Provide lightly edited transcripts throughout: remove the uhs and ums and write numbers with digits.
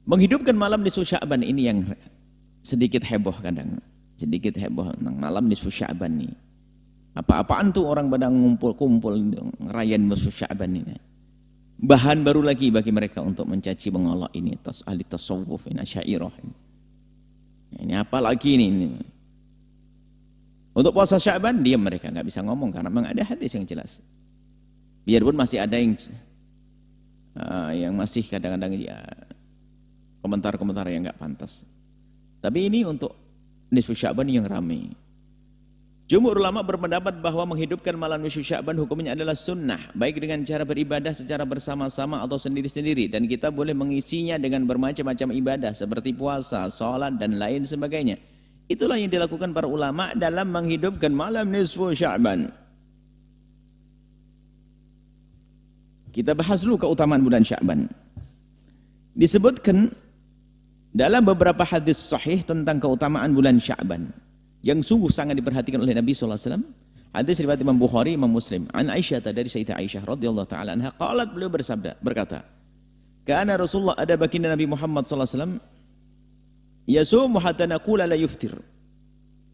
Menghidupkan malam nisfu Sya'ban ini yang sedikit heboh kadang. Sedikit heboh tentang malam nisfu Sya'ban ini. Apa-apaan tuh orang pada ngumpul-kumpul ngerayain nisfu Sya'ban ini. Bahan baru lagi bagi mereka untuk mencaci mengolok ini. Ahli tasawuf ini, Asy'ariyah ini. Ini apa lagi ini? Untuk puasa Sya'ban, diam mereka, nggak bisa ngomong karena memang ada hadis yang jelas. Biarpun masih ada yang masih kadang-kadang ya komentar-komentar yang nggak pantas. Tapi ini untuk nisfu Sya'ban yang ramai. Jumhur ulama berpendapat bahwa menghidupkan malam nisfu Sya'ban hukumnya adalah sunnah, baik dengan cara beribadah secara bersama-sama atau sendiri-sendiri, dan kita boleh mengisinya dengan bermacam-macam ibadah seperti puasa, sholat dan lain sebagainya. Itulah yang dilakukan para ulama dalam menghidupkan malam nisfu Sya'ban. Kita bahas dulu keutamaan bulan Sya'ban. Disebutkan dalam beberapa hadis sahih tentang keutamaan bulan Sya'ban yang sungguh sangat diperhatikan oleh Nabi SAW. Hadis riwayat Imam Bukhari, Imam Muslim. An Aisyah, dari Sayyidah Aisyah radhiyallahu taala anha, qalat, beliau berkata, "Kana Rasulullah, ada baginda Nabi Muhammad SAW, yasumu hatta naqula la yuftir."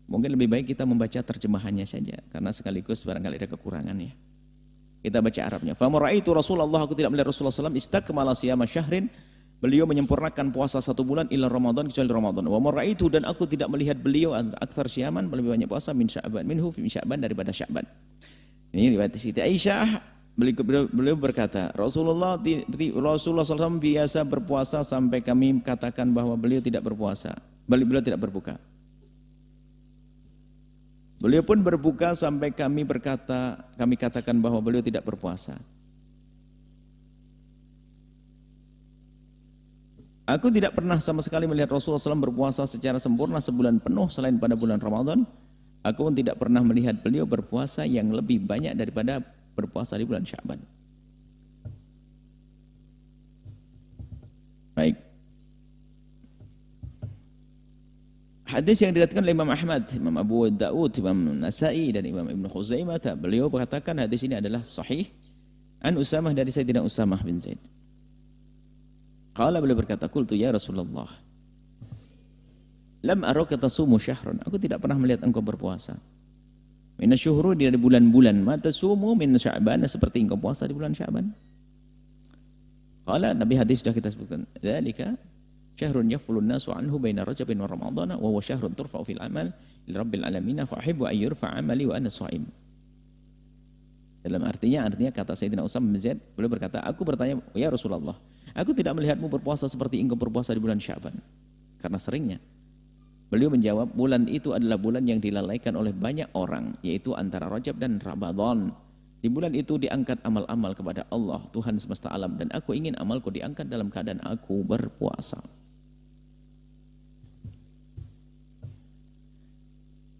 Mungkin lebih baik kita membaca terjemahannya saja karena sekaligus barangkali ada kekurangannya. Kita baca Arabnya. Fa maraitu Rasulullah, aku tidak melihat Rasulullah SAW istakmala siyama syahrin, beliau menyempurnakan puasa 1 bulan ila Ramadan, kecuali Ramadan. Wa maraitu, dan aku tidak melihat beliau aktsar siyaman, lebih banyak puasa min Sya'ban minhu fi Sya'ban, daripada Sya'ban. Ini riwayat Siti Aisyah. Beliau berkata, Rasulullah SAW biasa berpuasa sampai kami katakan bahwa beliau tidak berpuasa. Beliau tidak berbuka. Beliau pun berbuka sampai kami katakan bahwa beliau tidak berpuasa. Aku tidak pernah sama sekali melihat Rasulullah SAW berpuasa secara sempurna sebulan penuh selain pada bulan Ramadan. Aku pun tidak pernah melihat beliau berpuasa yang lebih banyak daripada berpuasa di bulan Sya'ban. Baik. Hadis yang diriwayatkan oleh Imam Ahmad, Imam Abu Daud, Imam Nasa'i dan Imam Ibnu Khuzaimah, beliau berkatakan hadis ini adalah sahih. An Usamah, dari Sayyidina Usamah bin Zaid. Qala, beliau berkata, qultu ya Rasulullah, lam araka tasumu syahran, aku tidak pernah melihat engkau berpuasa. Mina syuhru, dari bulan-bulan, ma tasumu min Sya'ban, seperti engkau puasa di bulan Sya'ban. Qala, Nabi, hadis sudah kita sebutkan. Dzalika syahrun yafulun nasu anhu baina Rajabin wa Ramadana wa huwa syahrun turfa'u fil amal li rabbil alamin fa uhibbu an yurfa amali wa ana shaim. Dalam artinya kata Sayyidina Usamah bin Zaid, beliau berkata, aku bertanya, ya Rasulullah, aku tidak melihatmu berpuasa seperti engkau berpuasa di bulan Sya'ban karena seringnya. Beliau menjawab, bulan itu adalah bulan yang dilalaikan oleh banyak orang, yaitu antara Rajab dan Ramadan. Di bulan itu diangkat amal-amal kepada Allah, Tuhan semesta alam, dan aku ingin amalku diangkat dalam keadaan aku berpuasa.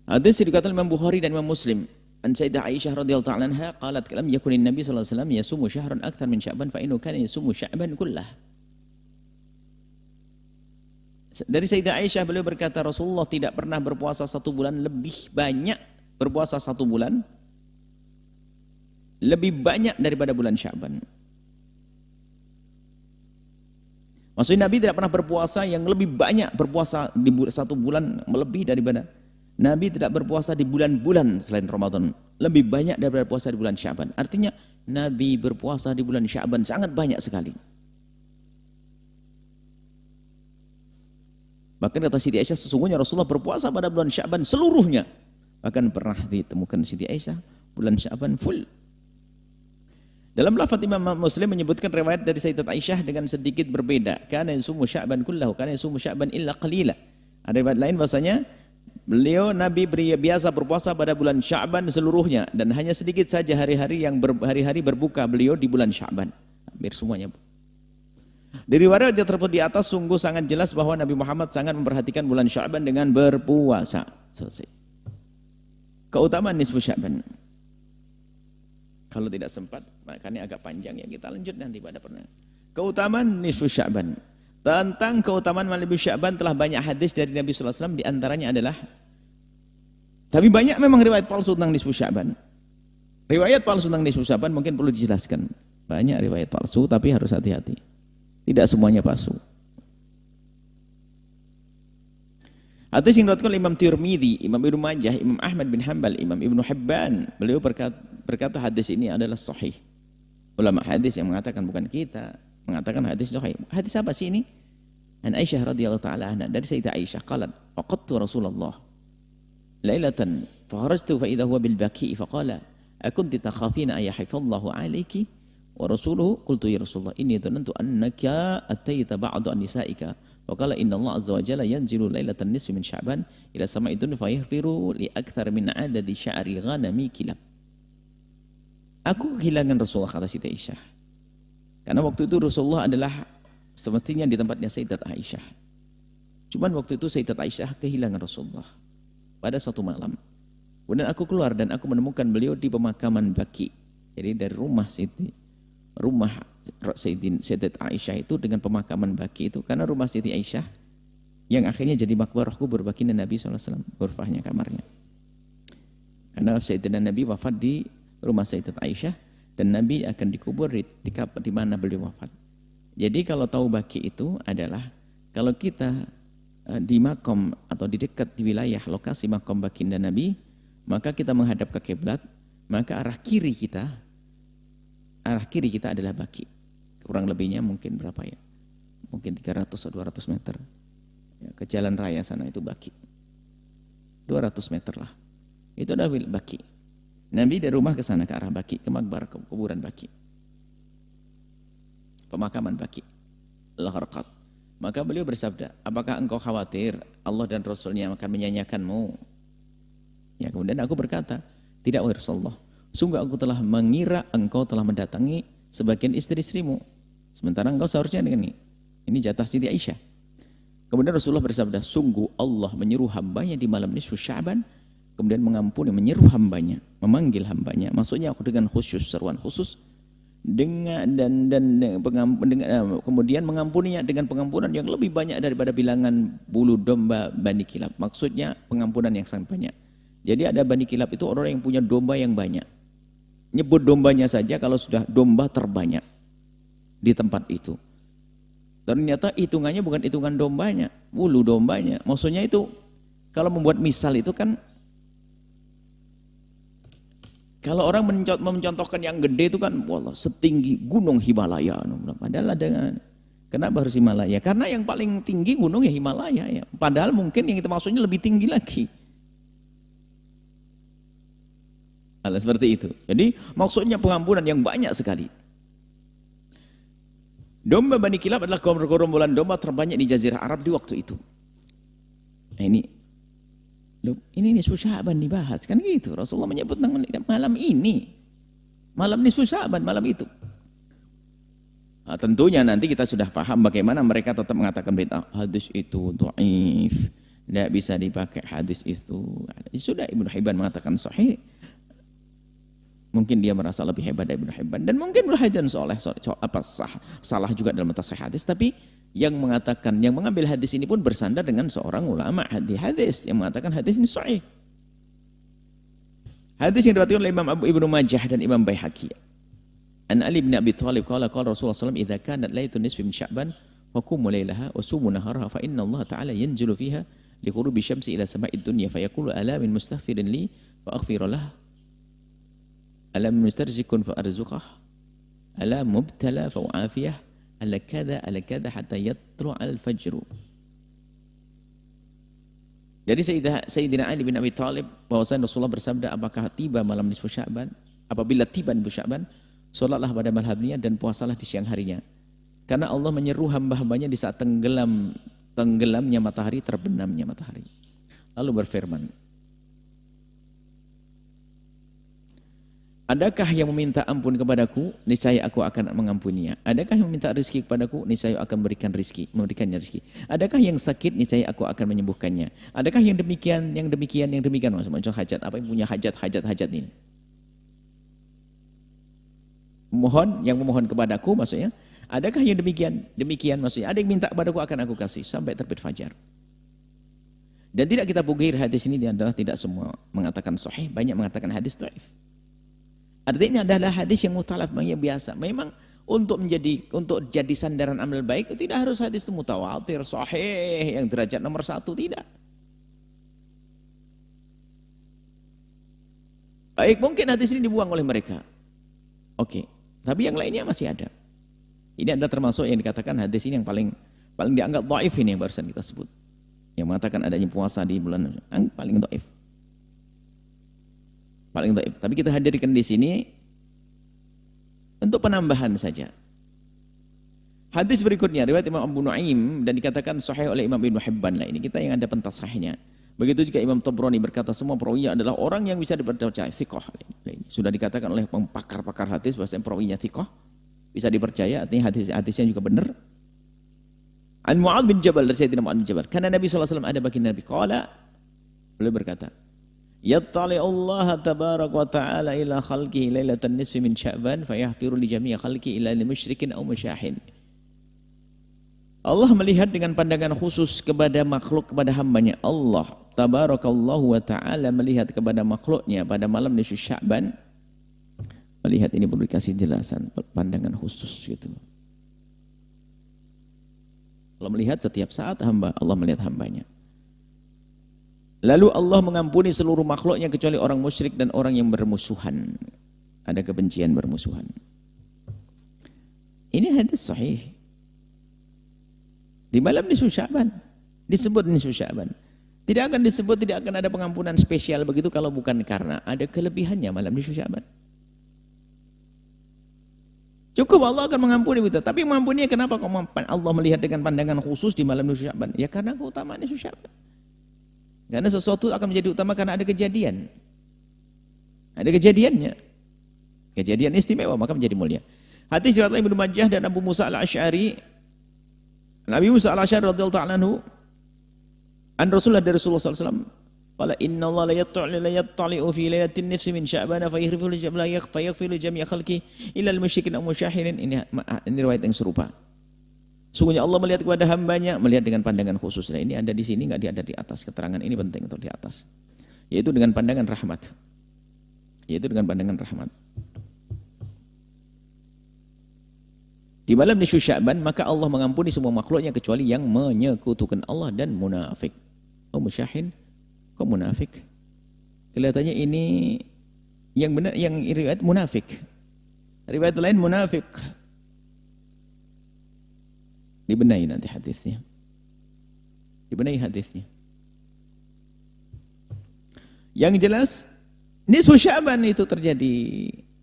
Hadis dikatakan Imam Bukhari dan Imam Muslim. An Sayyidah Aisyah radhiyallahu ta'ala anha qalat, lam yakunin Nabi sallallahu alaihi wasallam yasumu syahran akthar min Sya'ban fa innahu kana yasumu Sya'ban kullah. Dari Sayyidah Aisyah, beliau berkata, Rasulullah tidak pernah berpuasa 1 bulan lebih banyak, berpuasa 1 bulan lebih banyak daripada bulan Sya'ban. Maksudnya Nabi tidak pernah berpuasa yang lebih banyak, berpuasa di 1 bulan melebihi daripada. Nabi tidak berpuasa di bulan-bulan selain Ramadan lebih banyak daripada puasa di bulan Sya'ban. Artinya Nabi berpuasa di bulan Sya'ban sangat banyak sekali. Bahkan kata Siti Aisyah, sesungguhnya Rasulullah berpuasa pada bulan Sya'ban seluruhnya. Bahkan pernah ditemukan Siti Aisyah bulan Sya'ban full. Dalam lafaz Imam Muslim menyebutkan riwayat dari Sayyidat Aisyah dengan sedikit berbeda. Kana yasumu Sya'ban kullahu, kana yasumu Sya'ban illa qalila. Ada riwayat lain bahasanya beliau Nabi biasa berpuasa pada bulan Sya'ban seluruhnya, dan hanya sedikit saja hari-hari berbuka beliau di bulan Sya'ban. Hampir semuanya. Dari riwayat yang tersebut di atas sungguh sangat jelas bahwa Nabi Muhammad sangat memperhatikan bulan Sya'ban dengan berpuasa. Selesai. Keutamaan nisfu Sya'ban. Kalau tidak sempat, makanya agak panjang ya, kita lanjut nanti pada pernah. Keutamaan nisfu Sya'ban. Tentang keutamaan malam Sya'ban telah banyak hadis dari Nabi sallallahu alaihi wasallam, di antaranya adalah, tapi banyak memang riwayat palsu tentang nisfu Sya'ban. Riwayat palsu tentang nisfu Sya'ban mungkin perlu dijelaskan. Banyak riwayat palsu, tapi harus hati-hati. Tidak semuanya palsu. Hadis yang diriwayatkan Imam Tirmidzi, Imam Ibnu Majah, Imam Ahmad bin Hanbal, Imam Ibnu Hibban. Beliau berkata hadis ini adalah sahih. Ulama hadis yang mengatakan, bukan kita, mengatakan hadis sahih. Hadis apa sih ini? An Aisyah radhiyallahu taala anha, dari Sayyidah Aisyah qalat, "Waqadtu Rasulullah lailatan fa kharajtu fa idha huwa bil baqi fa qala, akunti takhafina ay hafidhallahu alayki wa rasuluhu?" Qultu ya Rasulullah, inni dhanantu annaka ataita ba'da nisa'ika. Wa qala inna Allah azza wa jalla yanzilu lailatan nisfi min Sya'ban ila sama'i dunya fa yaghfiru li akthar min adadi sya'ri ghanami kilab. Aku kehilangan Rasulullah, kata Siti Aisyah. Karena waktu itu Rasulullah adalah semestinya di tempatnya Sayyidat Aisyah. Cuman waktu itu Sayyidat Aisyah kehilangan Rasulullah pada suatu malam. Kemudian aku keluar dan aku menemukan beliau di pemakaman Baqi. Jadi dari rumah Sayyidat Aisyah itu dengan pemakaman Baqi itu, karena rumah Siti Aisyah yang akhirnya jadi makbarah kubur baginda Nabi SAW, ghurfahnya, kamarnya. Karena Sayyidina Nabi wafat di rumah Sayyidat Aisyah dan Nabi akan dikubur di mana beliau wafat. Jadi kalau tahu Baqi itu adalah kalau kita di makom atau di dekat di wilayah lokasi makom baginda Nabi, maka kita menghadap ke kiblat, maka arah kiri kita adalah Baqi. Kurang lebihnya mungkin berapa ya? Mungkin 300 atau 200 meter. Ya, ke jalan raya sana itu Baqi. 200 meter lah. Itu adalah Baqi. Nabi dari rumah ke sana, ke arah Baqi, ke makbar, ke kuburan Baqi. Pemakaman Baqi. Al-Gharqad. Maka beliau bersabda, apakah engkau khawatir Allah dan Rasulnya akan menyanyiakanmu? Ya, kemudian aku berkata, tidak wahai Rasulullah. Sungguh aku telah mengira engkau telah mendatangi sebagian istri-istrimu. Sementara engkau seharusnya dengan ini jatah Siti Aisyah. Kemudian Rasulullah bersabda, sungguh Allah menyeru hambanya di malam nisfu Sya'ban, kemudian mengampuni, menyeru hambanya, memanggil hambanya. Maksudnya aku dengan khusus, seruan khusus, kemudian mengampuninya dengan pengampunan yang lebih banyak daripada bilangan bulu domba Bani Kilab. Maksudnya pengampunan yang sangat banyak. Jadi ada Bani Kilab itu orang yang punya domba yang banyak. Nyebut dombanya saja kalau sudah domba terbanyak di tempat itu. Ternyata hitungannya bukan hitungan dombanya, bulu dombanya. Maksudnya itu kalau membuat misal itu kan, kalau orang mencontohkan yang gede itu kan, wallah, setinggi gunung Himalaya. Padahal ada, kenapa harus Himalaya? Karena yang paling tinggi gunung ya Himalaya. Ya. Padahal mungkin yang itu maksudnya lebih tinggi lagi. Hal seperti itu. Jadi maksudnya pengampunan yang banyak sekali. Domba Bani Kilab adalah gerombolan domba terbanyak di Jazirah Arab di waktu itu. Nah, ini nisfu Sya'ban dibahas kan gitu. Rasulullah menyebut malam ini. Malam nisfu Sya'ban, malam itu. Nah, tentunya nanti kita sudah paham bagaimana mereka tetap mengatakan berita hadis itu dhaif. Tidak bisa dipakai hadis itu. Sudah Ibnu Hibban mengatakan sahih. Mungkin dia merasa lebih hebat dari Ibnu Hibban, dan mungkin Ibnu Hajar salah juga dalam mentasih hadis, tapi yang mengambil hadis ini pun bersandar dengan seorang ulama hadis yang mengatakan hadis ini sahih. Hadis yang diriwayatkan oleh Imam Ibnu Majah dan Imam Baihaqi. An Ali bin Abi Thalib qala Rasulullah sallallahu alaihi wasallam, "Idza kanat lailatul nisfi min Sya'ban wa qumu lailaha wa sumu naharaha fa inna Allah ta'ala yanzilu fiha li ghurubi syamsi ila sama'id dunya fa yaqulu ala min mustaghfirin li fa aghfir lahu. Alam mustarjikun fa arzuqah, alam mubtala fa u'afiyah, ala kada hatta yatlu' al-fajru." Jadi Sayyidina Ali bin Abi Thalib bahwasanya Rasulullah bersabda, apakah tiba malam nisfu Sya'ban? Apabila tiba nisfu Sya'ban, salatlah pada malamnya dan puasalah di siang harinya. Karena Allah menyeru hamba-hambanya di saat tenggelamnya matahari, terbenamnya matahari. Lalu berfirman, adakah yang meminta ampun kepadaku, niscaya aku akan mengampuninya. Adakah yang meminta rezeki kepadaku, niscaya aku akan memberikannya rezeki. Adakah yang sakit, niscaya aku akan menyembuhkannya. Adakah yang demikian, macam hajat, apa yang punya hajat ini. Yang memohon kepadaku maksudnya, adakah yang demikian maksudnya, ada yang minta kepadaku akan aku kasih sampai terbit fajar. Dan tidak kita pungkiri hadis ini adalah tidak semua mengatakan sahih, banyak mengatakan hadis dhaif. Artinya ini adalah hadis yang mutalaf, yang biasa. Memang untuk jadi sandaran amal baik tidak harus hadis itu mutawatir, sahih, yang derajat nomor 1, tidak. Baik, mungkin hadis ini dibuang oleh mereka. Oke, tapi yang lainnya masih ada. Ini ada termasuk yang dikatakan hadis ini yang paling dianggap dhaif ini yang barusan kita sebut. Yang mengatakan adanya puasa di bulan yang paling dhaif. Paling dhaif. Tapi kita hadirkan di sini untuk penambahan saja. Hadis berikutnya riwayat Imam Abu Nuaim dan dikatakan sahih oleh Imam Ibnu Hibban lah ini kita yang ada pentasahihnya. Begitu juga Imam Tabrani berkata semua perawinya adalah orang yang bisa dipercaya, thiqah. Sudah dikatakan oleh pakar-pakar hadis bahwa perawinya thiqah, bisa dipercaya, artinya hadisnya juga benar. An Mu'adz bin Jabal dari Sayyidina Mu'adz bin Jabal. Karena Nabi SAW ada bagi Nabi qala, beliau berkata, yattali Allah tabaraka wa ta'ala ila khalqihi lailatan nisfi min Sya'ban fayahfiru li jami'i khalqi ila lil musyrikin aw musyahin. Allah melihat dengan pandangan khusus kepada makhluk, kepada hambanya. Allah tabarakallahu wa ta'ala melihat kepada makhluknya pada malam nisfu Sya'ban. Melihat ini perlu dikasih jelasan, pandangan khusus gitu. Allah melihat setiap saat hamba, Allah melihat hambanya. Lalu Allah mengampuni seluruh makhluknya kecuali orang musyrik dan orang yang bermusuhan. Ada kebencian bermusuhan. Ini hadis sahih. Di malam nisfu Sya'ban disebut nisfu Sya'ban. Tidak akan disebut, tidak akan ada pengampunan spesial begitu kalau bukan karena ada kelebihannya malam nisfu Sya'ban. Cukup Allah akan mengampuni kita. Tapi mengampuninya kenapa kok Allah melihat dengan pandangan khusus di malam nisfu Sya'ban? Ya karena keutamaan nisfu Sya'ban. Karena sesuatu akan menjadi utama karena ada kejadian. Ada kejadiannya. Kejadian istimewa maka menjadi mulia. Hadis riwayat Ibnu Majah dan Abu Musa Al-Asy'ari. Nabi Musa Al-Asy'ari radhiyallahu ta'ala anhu an Rasulullah dari Rasulullah sallallahu alaihi wasallam qala inna Allah la yattali'u fi lailatin nisfi min Sya'ban fa yaghfiru jami'a khalqi illa al-musyrikin aw musyahirin. Ini riwayat yang serupa. Sungguhnya Allah melihat kepada hambanya, melihat dengan pandangan khusus. Nah, ini ada di sini, enggak ada di atas. Keterangan ini penting untuk di atas. Yaitu dengan pandangan rahmat. Yaitu dengan pandangan rahmat. Di malam nisfu Sya'ban maka Allah mengampuni semua makhluknya kecuali yang menyekutukan Allah dan munafik. Oh musyahin, kok munafik? Kelihatannya ini yang benar, yang riwayat munafik. Riwayat lain munafik. Dibenahi nanti hadisnya. Dibenahi hadisnya. Yang jelas nisfu Sya'ban itu terjadi.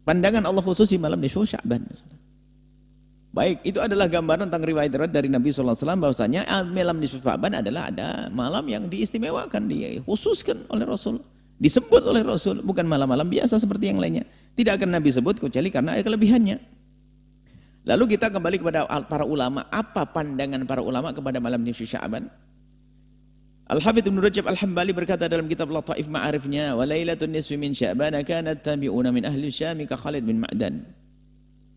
Pandangan Allah khusus di malam nisfu Sya'ban. Baik, itu adalah gambaran tentang riwayat dari Nabi SAW bahwasanya malam nisfu Sya'ban adalah ada malam yang diistimewakan, dikhususkan oleh Rasul, disebut oleh Rasul, bukan malam-malam biasa seperti yang lainnya. Tidak akan Nabi sebut kecuali karena ada kelebihannya. Lalu kita kembali kepada para ulama, apa pandangan para ulama kepada malam nisfu Sya'ban? Al-Hafidz Ibnu Rajab Al-Hambali berkata dalam kitab Lataif Ma'arifnya, "Wa lailatun nisfi min Sya'ban kanat tabi'una min ahli Syam ka Khalid bin Ma'dan."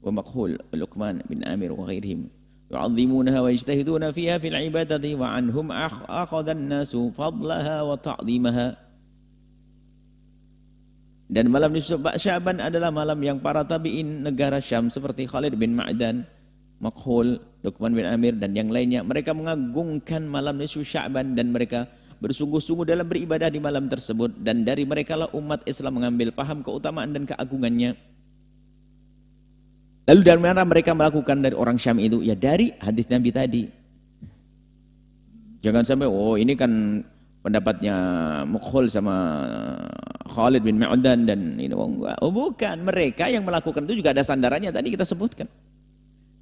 ومقهول لقمان بن عامر وغيرهم يعظمونها ويجتهدون فيها في العبادة وعنهم أخذ الناس فضلها وتعظيمها. Dan malam nisfu Sya'ban adalah malam yang para tabi'in negara Syam seperti Khalid bin Ma'dan, Makhul, Luqman bin Amir dan yang lainnya, mereka mengagungkan malam nisfu Sya'ban dan mereka bersungguh-sungguh dalam beribadah di malam tersebut, dan dari mereka lah umat Islam mengambil paham keutamaan dan keagungannya. Lalu dari mana mereka melakukan dari orang Syam itu? Ya dari hadis Nabi tadi. Jangan sampai, oh ini kan pendapatnya Mukhul sama Khalid bin Ma'dan dan ini. Oh bukan, mereka yang melakukan itu juga ada sandarannya tadi kita sebutkan.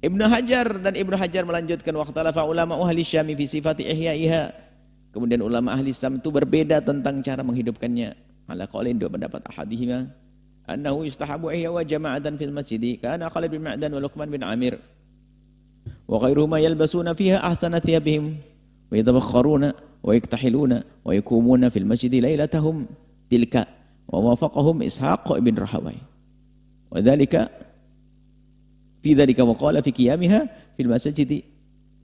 Ibnu Hajar melanjutkan waqtalafa ulama ahli Syam fi sifati ihya'iha. Kemudian ulama ahli Syam itu berbeda tentang cara menghidupkannya. Ala qaulin, dua pendapat ahadihima. Annahu yustahabu ihya wa jama'atan fil masjid kana Khalid bin Ma'dan wa Luqman bin Amir wa ghairuhuma yalbasuna fiha ahsana thiyabihim wa yatabakharuna wa yaktahiluna wa yakumuna fil masjid lailatahum tilka wa wafaqahum Ishaq ibn Rahawai wa dhalika fi dhalika wa qala fi qiyamiha fil masjid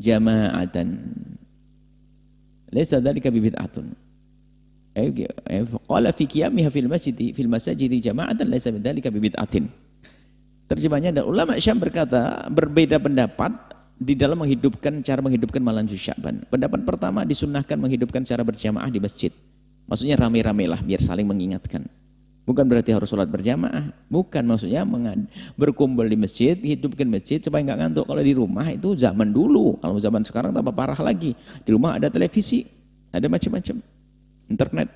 jama'atan laysa dhalika bid'atun. Qala fi qiyamiha fil masjid jama'atan laysa bidzalika bid'atin. Terjemahnya, dan ulama Syam berkata berbeda pendapat di dalam cara menghidupkan malam Sya'ban. Pendapat pertama disunnahkan menghidupkan cara berjamaah di masjid. Maksudnya rame-rame lah biar saling mengingatkan. Bukan berarti harus sholat berjamaah. Bukan, maksudnya berkumpul di masjid, hidupkan masjid supaya nggak ngantuk. Kalau di rumah itu zaman dulu. Kalau zaman sekarang tambah parah lagi. Di rumah ada televisi, ada macam-macam, internet.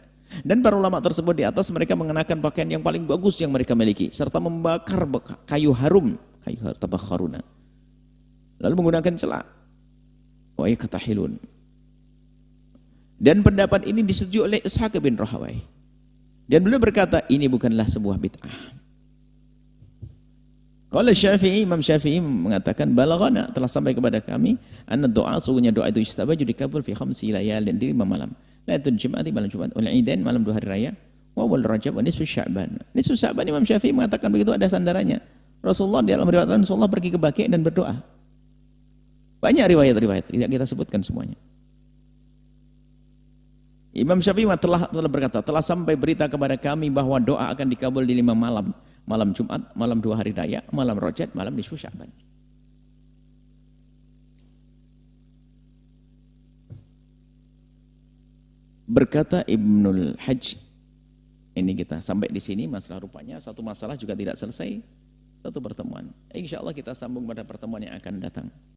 Dan para ulama tersebut di atas mereka mengenakan pakaian yang paling bagus yang mereka miliki, serta membakar kayu harum, tabakharuna. Lalu menggunakan celak. Wa yakatahilun. Dan pendapat ini disetujui oleh Ishaq bin Rahawai. Dan beliau berkata, ini bukanlah sebuah bid'ah. Kalau Syafi'i, Imam Syafi'i mengatakan, balaghana, telah sampai kepada kami, anna doa, sungguhnya doa itu istabaju dikabul fi khamsi layal, dan di 5 malam. Lailatul Jum'ati, malam Jumat, wal Idain, malam 2 hari raya, wa wal Rajab, wa nisfu Sya'ban. Nisfu Sya'ban, Imam Syafi'i mengatakan begitu, ada sandarannya. Rasulullah di dalam riwayat Rasulullah pergi ke Baqi' dan berdoa. Banyak riwayat-riwayat, tidak kita sebutkan semuanya. Imam Syafi'i telah berkata, telah sampai berita kepada kami bahwa doa akan dikabul di 5 malam. Malam Jumat, malam 2 hari raya, malam Rajab, malam nisfu Sya'ban. Berkata Ibnul Hajj, ini kita sampai di sini, masalah rupanya satu masalah juga tidak selesai, satu pertemuan. Insya Allah kita sambung pada pertemuan yang akan datang.